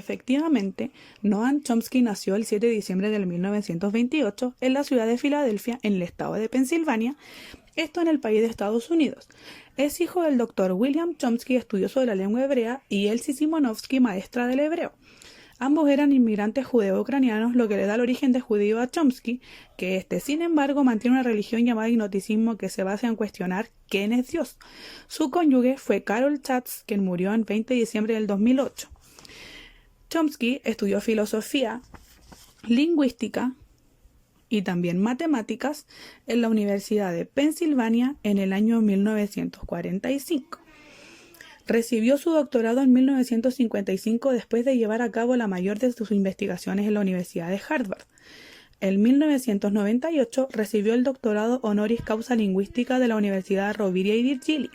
Efectivamente, Noam Chomsky nació el 7 de diciembre de 1928 en la ciudad de Filadelfia, en el estado de Pensilvania, esto en el país de Estados Unidos. Es hijo del doctor William Chomsky, estudioso de la lengua hebrea, y Elsie Simonovsky, maestra del hebreo. Ambos eran inmigrantes judeo-ucranianos, lo que le da el origen de judío a Chomsky, que sin embargo, mantiene una religión llamada gnosticismo que se basa en cuestionar quién es Dios. Su cónyuge fue Carol Chats, quien murió el 20 de diciembre del 2008. Chomsky estudió filosofía, lingüística y también matemáticas en la Universidad de Pensilvania en el año 1945. Recibió su doctorado en 1955 después de llevar a cabo la mayor de sus investigaciones en la Universidad de Harvard. En 1998 recibió el doctorado honoris causa lingüística de la Universidad Rovira y Virgili.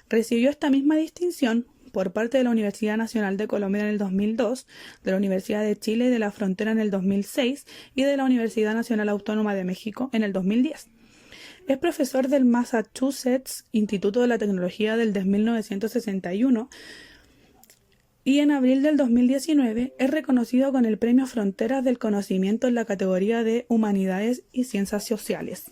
Recibió esta misma distinción por parte de la Universidad Nacional de Colombia en el 2002, de la Universidad de Chile de la Frontera en el 2006 y de la Universidad Nacional Autónoma de México en el 2010. Es profesor del Massachusetts Instituto de la Tecnología desde 1961 y en abril del 2019 es reconocido con el Premio Fronteras del Conocimiento en la categoría de Humanidades y Ciencias Sociales.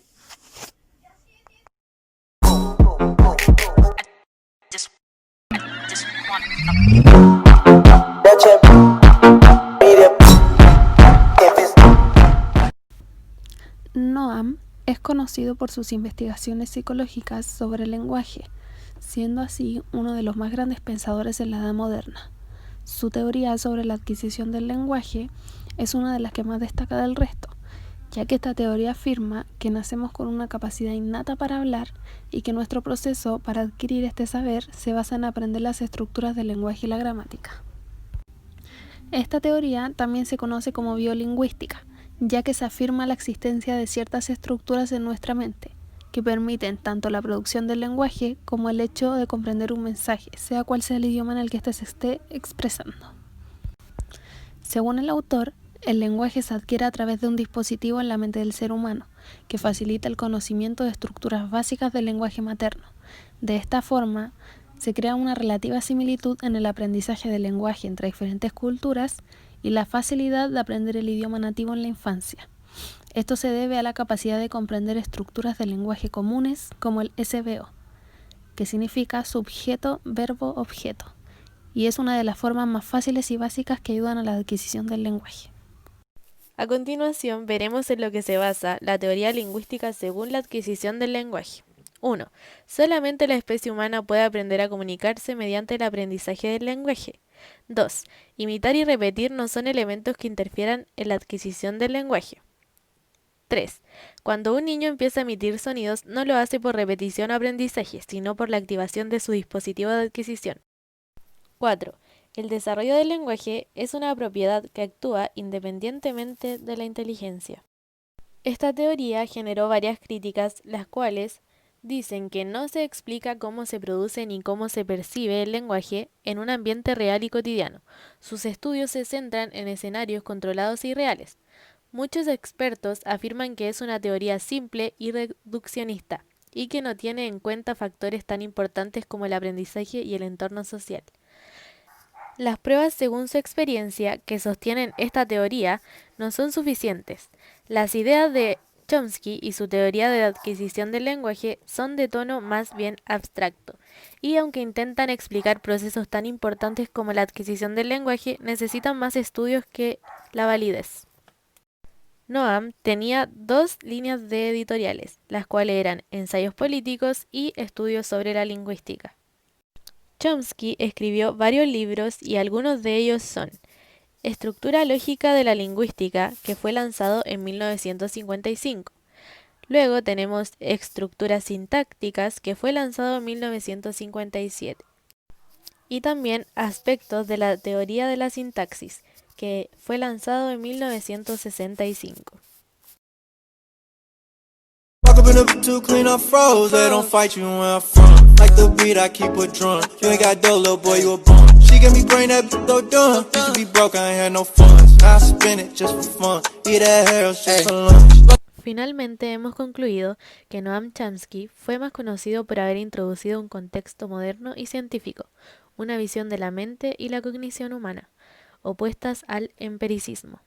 Noam es conocido por sus investigaciones psicológicas sobre el lenguaje, siendo así uno de los más grandes pensadores en la edad moderna. Su teoría sobre la adquisición del lenguaje es una de las que más destaca del resto, ya que esta teoría afirma que nacemos con una capacidad innata para hablar y que nuestro proceso para adquirir este saber se basa en aprender las estructuras del lenguaje y la gramática. Esta teoría también se conoce como biolingüística, ya que se afirma la existencia de ciertas estructuras en nuestra mente, que permiten tanto la producción del lenguaje como el hecho de comprender un mensaje, sea cual sea el idioma en el que éste se esté expresando. Según el autor, el lenguaje se adquiere a través de un dispositivo en la mente del ser humano, que facilita el conocimiento de estructuras básicas del lenguaje materno. De esta forma, se crea una relativa similitud en el aprendizaje del lenguaje entre diferentes culturas y la facilidad de aprender el idioma nativo en la infancia. Esto se debe a la capacidad de comprender estructuras del lenguaje comunes como el SVO, que significa sujeto, verbo, objeto, y es una de las formas más fáciles y básicas que ayudan a la adquisición del lenguaje. A continuación veremos en lo que se basa la teoría lingüística según la adquisición del lenguaje. 1. Solamente la especie humana puede aprender a comunicarse mediante el aprendizaje del lenguaje. 2. Imitar y repetir no son elementos que interfieran en la adquisición del lenguaje. 3. Cuando un niño empieza a emitir sonidos, no lo hace por repetición o aprendizaje, sino por la activación de su dispositivo de adquisición. 4. El desarrollo del lenguaje es una propiedad que actúa independientemente de la inteligencia. Esta teoría generó varias críticas, las cuales dicen que no se explica cómo se produce ni cómo se percibe el lenguaje en un ambiente real y cotidiano. Sus estudios se centran en escenarios controlados y reales. Muchos expertos afirman que es una teoría simple y reduccionista, y que no tiene en cuenta factores tan importantes como el aprendizaje y el entorno social. Las pruebas según su experiencia que sostienen esta teoría no son suficientes. Las ideas de Chomsky y su teoría de la adquisición del lenguaje son de tono más bien abstracto, y aunque intentan explicar procesos tan importantes como la adquisición del lenguaje, necesitan más estudios que la validez. Noam tenía dos líneas de editoriales, las cuales eran ensayos políticos y estudios sobre la lingüística. Chomsky escribió varios libros y algunos de ellos son Estructura lógica de la lingüística, que fue lanzado en 1955. Luego tenemos Estructuras sintácticas, que fue lanzado en 1957. Y también Aspectos de la teoría de la sintaxis, que fue lanzado en 1965. Finalmente hemos concluido que Noam Chomsky fue más conocido por haber introducido un contexto moderno y científico, una visión de la mente y la cognición humana, opuestas al empiricismo.